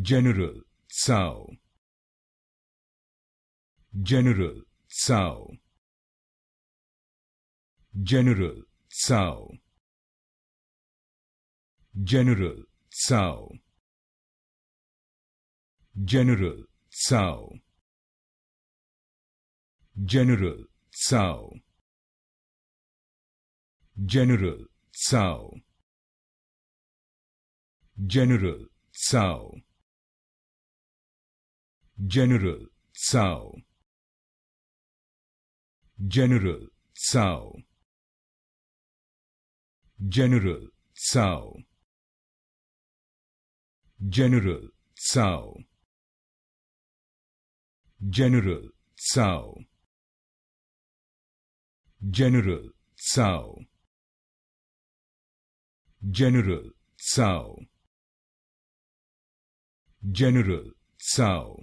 general, sow, general, sow, general, sow, general, sow, general, sow, general, sow, general, sow, general, sow, general, sow, general, sow, general, sow, general, sow, general, sow, general, sow, general, sow, general, sow,